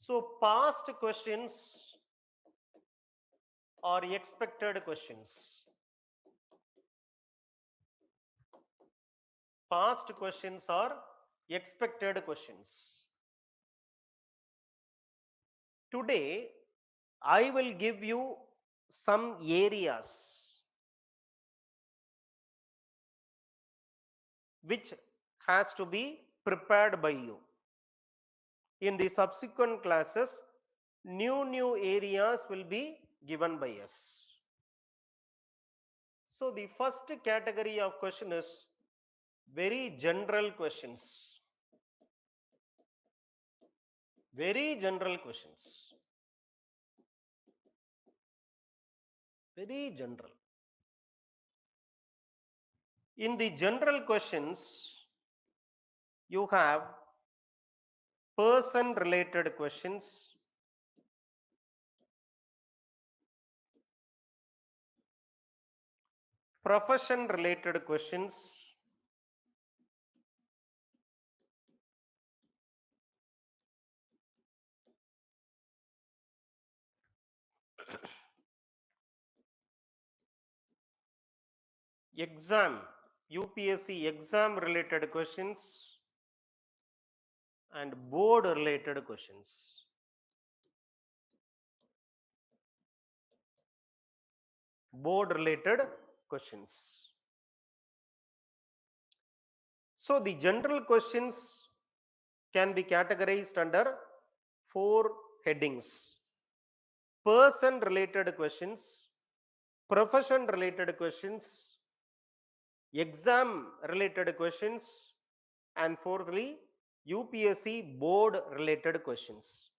So past questions or expected questions. Past questions are expected questions. Today, I will give you some areas which has to be prepared by you. In the subsequent classes, new areas will be given by us. So the first category of question is very general questions. Very general questions. Very general. In the general questions, you have person related questions, profession related questions, exam, UPSC exam related questions, and board related questions. Board related questions. So the general questions can be categorized under 4 headings: person related questions, profession related questions, exam related questions, and fourthly, UPSC board related questions.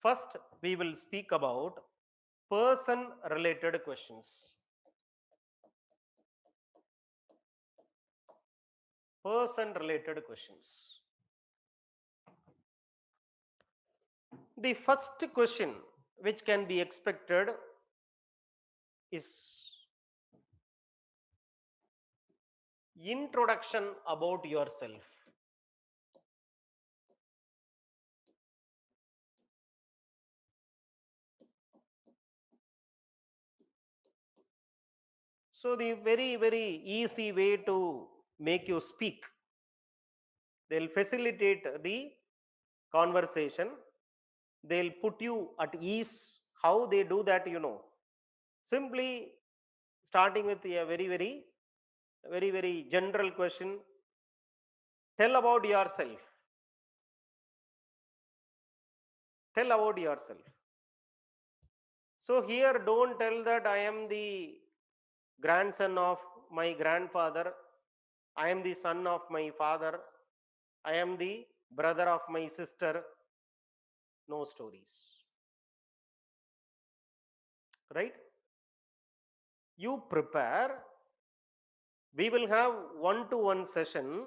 First, we will speak about person related questions. Person related questions. The first question which can be expected is introduction about yourself. So the very easy way to make you speak, they'll facilitate the conversation, they'll put you at ease. How they do that, simply starting with a very general question. Tell about yourself. Tell about yourself. So here don't tell that I am the grandson of my grandfather, I am the son of my father, I am the brother of my sister. No stories. Right? You prepare. We will have one-to-one session.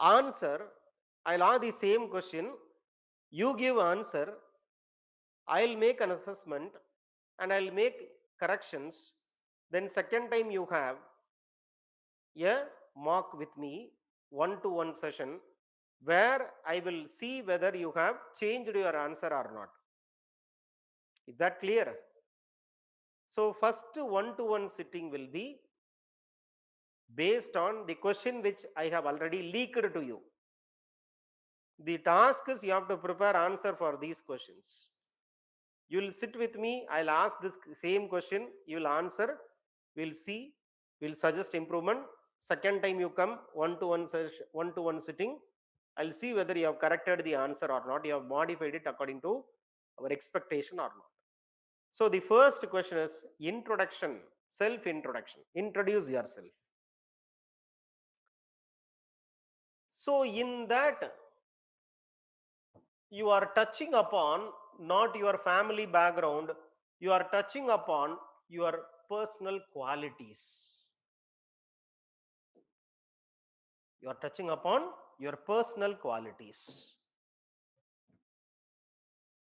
Answer. I'll ask the same question. You give answer. I'll make an assessment and I'll make corrections. Then second time you have a mock with me, one-to-one session, where I will see whether you have changed your answer or not. Is that clear? So first one-to-one sitting will be based on the question which I have already leaked to you. The task is you have to prepare answer for these questions. You will sit with me, I'll ask this same question, you will answer, we'll see, we'll suggest improvement. Second time you come, one-to-one sitting, I'll see whether you have corrected the answer or not, you have modified it according to our expectation or not. So the first question is introduction, self-introduction. Introduce yourself. So in that, you are touching upon not your family background, you are touching upon your personal qualities. You are touching upon your personal qualities.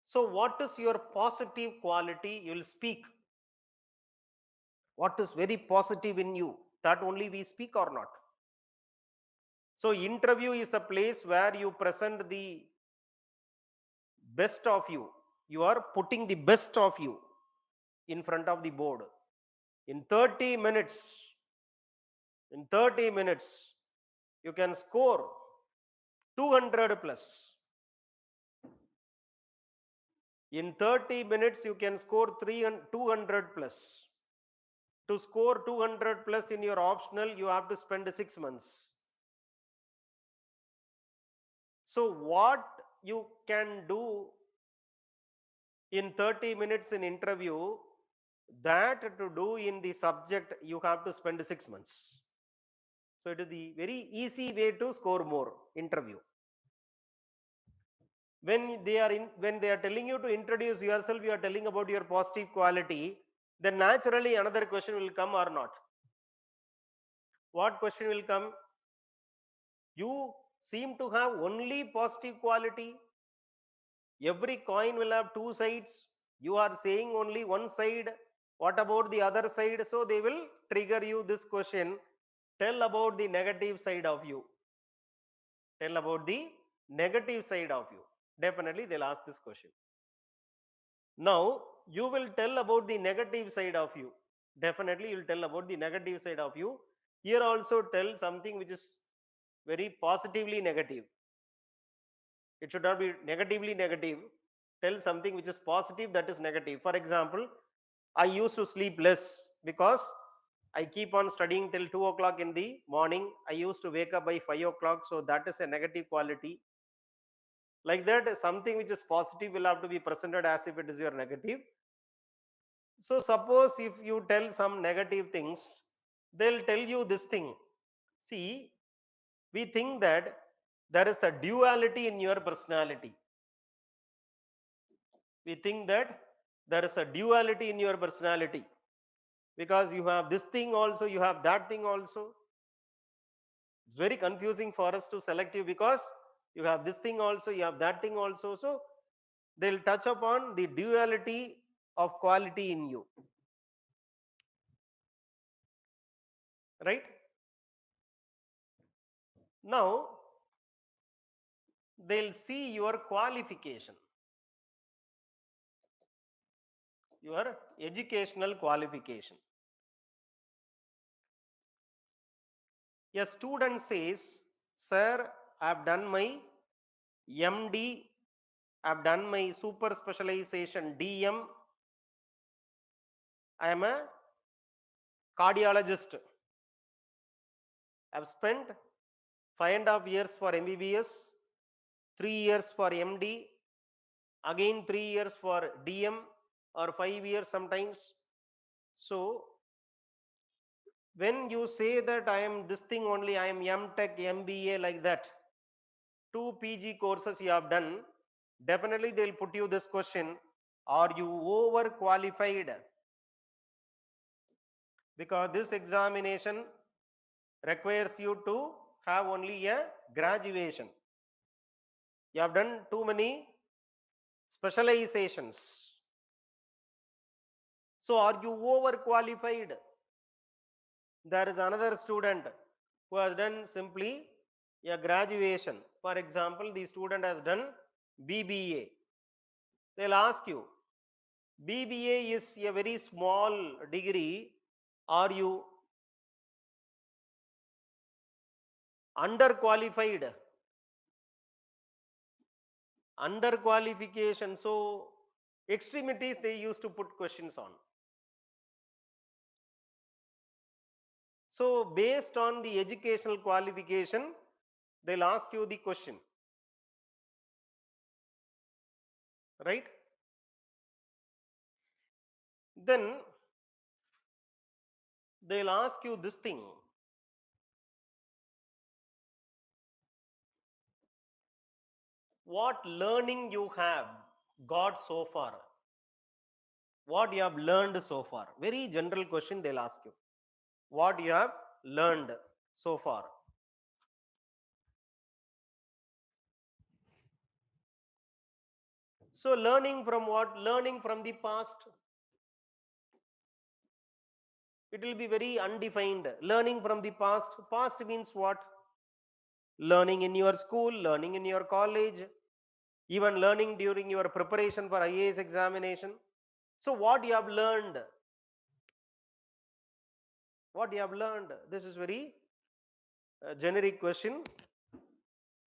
So what is your positive quality? You will speak. What is very positive in you? That only we speak or not. So interview is a place where you present the best of you. You are putting the best of you in front of the board. In 30 minutes, in 30 minutes, you can score 200 plus. In 30 minutes, you can score 200 plus. To score 200 plus in your optional, you have to spend 6 months. So what you can do in 30 minutes in interview, that to do in the subject, you have to spend 6 months. So it is the very easy way to score more interview. When they are telling you to introduce yourself, you are telling about your positive quality, then naturally another question will come or not. What question will come? You seem to have only positive quality. Every coin will have two sides. You are saying only one side. What about the other side? So they will trigger you this question. Tell about the negative side of you. Tell about the negative side of you. Definitely they'll ask this question. Now you will tell about the negative side of you. Definitely you will tell about the negative side of you. Here also tell something which is very positively negative. It should not be negatively negative. Tell something which is positive, that is negative. For example, I used to sleep less because I keep on studying till 2 o'clock in the morning. I used to wake up by 5 o'clock. So that is a negative quality. Like that, something which is positive will have to be presented as if it is your negative. So suppose if you tell some negative things, they'll tell you this thing. See, we think that there is a duality in your personality. We think that there is a duality in your personality because you have this thing also, you have that thing also. It's very confusing for us to select you because you have this thing also, you have that thing also. So they'll touch upon the duality of quality in you, right? Now they'll see your qualification, your educational qualification. A student says, sir, I have done my MD, I have done my super specialization DM, I am a cardiologist. I have spent 5.5 years for MBBS, 3 years for MD, again 3 years for DM, or 5 years sometimes. So when you say that I am this thing only, I am MTech, MBA, like that, 2 PG courses you have done, definitely they'll put you this question, are you overqualified? Because this examination requires you to have only a graduation. You have done too many specializations. So are you overqualified? There is another student who has done simply a graduation. For example, the student has done BBA. They'll ask you, BBA is a very small degree. Are you underqualified? Underqualification. So extremities they used to put questions on. So based on the educational qualification, they'll ask you the question, right? Then they'll ask you this thing, what learning you have got so far, what you have learned so far. Very general question they'll ask you, what you have learned so far. So learning from what? Learning from the past. It will be very undefined. Learning from the past. Past means what? Learning in your school, learning in your college. even learning during your preparation for IAS examination. So what you have learned, this is very generic question.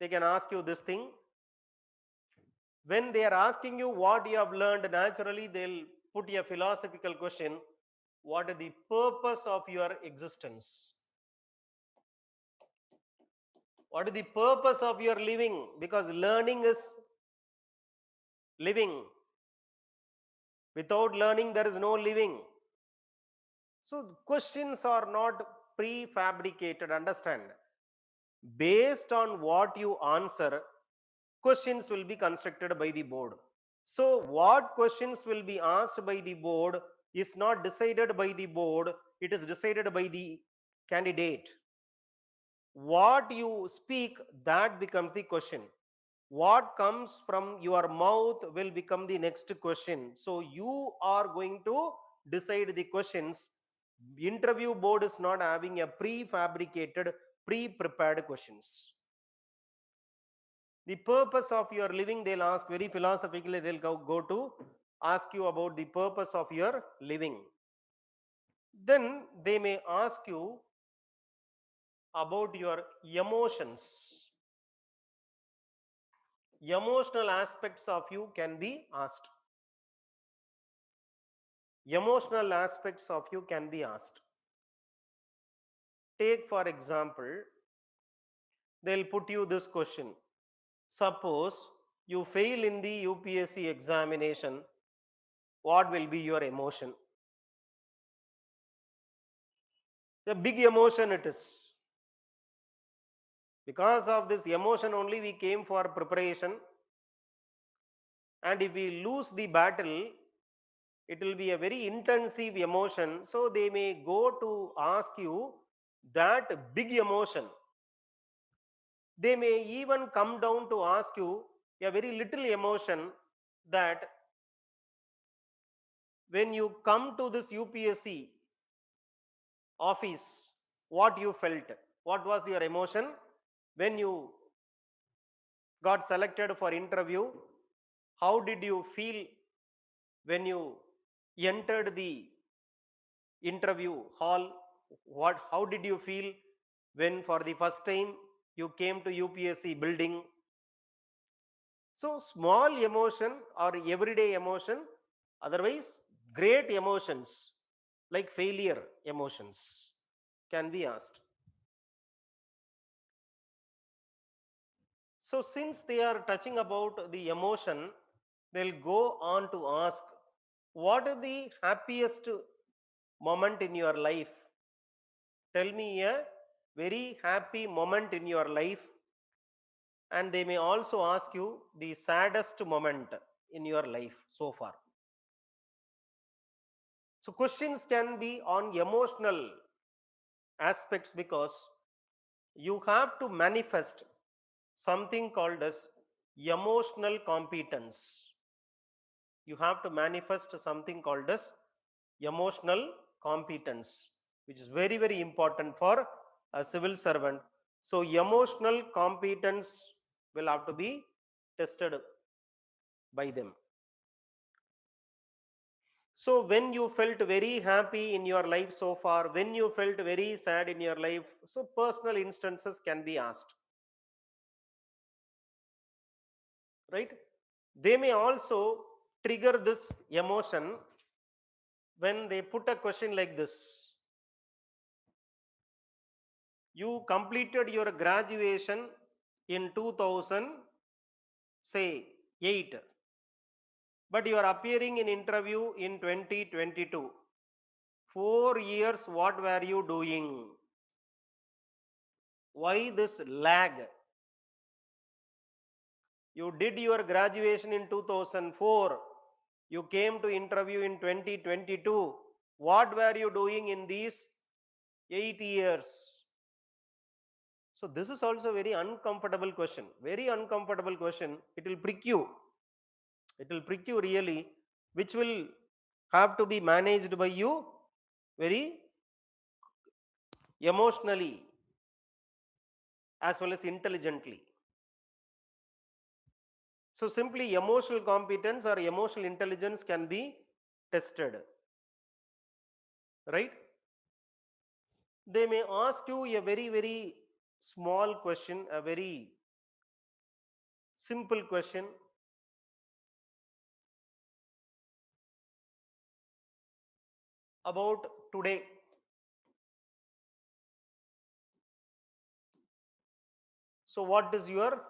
They can ask you this thing. When they are asking you what you have learned, naturally they'll put a philosophical question. What is the purpose of your existence? What is the purpose of your living? Because learning is living. Without learning, there is no living. So questions are not prefabricated, understand. Based on what you answer, questions will be constructed by the board. So what questions will be asked by the board is not decided by the board, it is decided by the candidate. What you speak, that becomes the question. What comes from your mouth will become the next question. So you are going to decide the questions. Interview board is not having a prefabricated, pre-prepared questions. The purpose of your living, they'll ask very philosophically, they'll go to ask you about the purpose of your living. Then they may ask you about your emotions. Emotional aspects of you can be asked. Emotional aspects of you can be asked. Take for example, they'll put you this question. Suppose you fail in the UPSC examination, what will be your emotion? A big emotion it is. Because of this emotion only we came for preparation, and if we lose the battle, it will be a very intensive emotion. So they may go to ask you that big emotion. They may even come down to ask you a very little emotion, that when you come to this UPSC office, what you felt, what was your emotion when you got selected for interview, how did you feel when you entered the interview hall, how did you feel when for the first time you came to UPSC building? So small emotion or everyday emotion, otherwise great emotions like failure emotions can be asked. So since they are touching about the emotion, they'll go on to ask, what is the happiest moment in your life? Tell me a very happy moment in your life. And they may also ask you the saddest moment in your life so far. So questions can be on emotional aspects, because you have to manifest something called as emotional competence. You have to manifest something called as emotional competence, which is very, very important for a civil servant. So emotional competence will have to be tested by them. So when you felt very happy in your life so far, when you felt very sad in your life, so personal instances can be asked, right? They may also trigger this emotion when they put a question like this. You completed your graduation in 2000, say 8, but you are appearing in interview in 2022. 4 years, what were you doing? Why this lag? You did your graduation in 2004. You came to interview in 2022. What were you doing in these 8 years? So this is also a very uncomfortable question. Very uncomfortable question. It will prick you. It will prick you really, which will have to be managed by you very emotionally as well as intelligently. So simply emotional competence or emotional intelligence can be tested, right? They may ask you a very, very small question, a very simple question about today. So what is your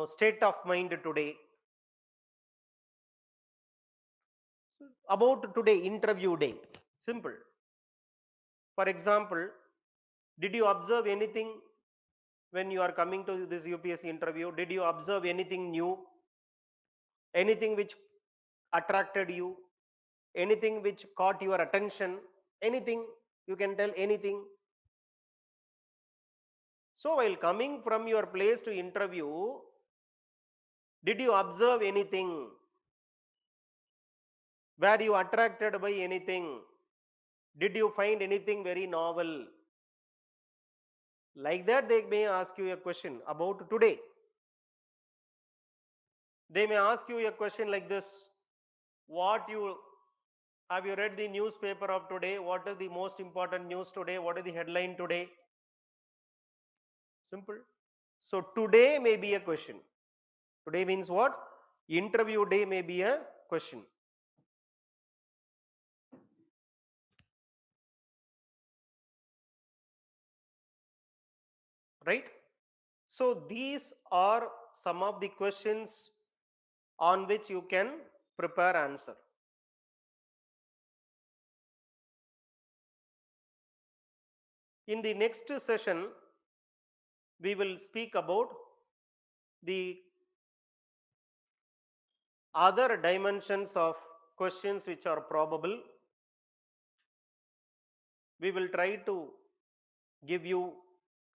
state of mind today? About today, interview day. Simple. For example, did you observe anything when you are coming to this UPSC interview? Did you observe anything new? Anything which attracted you? Anything which caught your attention? Anything? You can tell anything. So while coming from your place to interview, did you observe anything? Were you attracted by anything? Did you find anything very novel? Like that, they may ask you a question about today. They may ask you a question like this: What you have you read the newspaper of today? What is the most important news today? What is the headline today? Simple. So today may be a question. Today means what? Interview day may be a question. Right? So these are some of the questions on which you can prepare answer. In the next session, we will speak about the other dimensions of questions which are probable. We will try to give you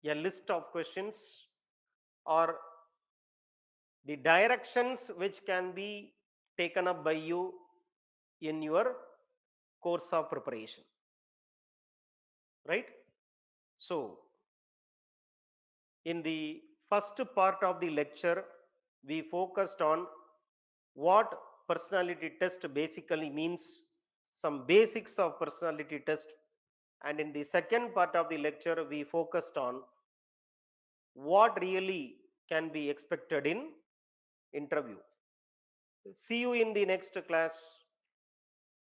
a list of questions or the directions which can be taken up by you in your course of preparation, right? So in the first part of the lecture, we focused on what personality test basically means, some basics of personality test, and in the second part of the lecture, we focused on what really can be expected in interview. See you in the next class.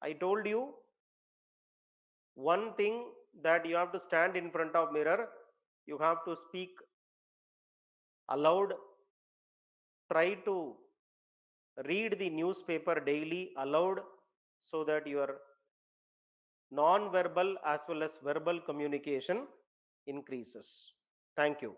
I told you one thing, that you have to stand in front of mirror, you have to speak aloud, try to read the newspaper daily aloud, so that your non-verbal as well as verbal communication increases. Thank you.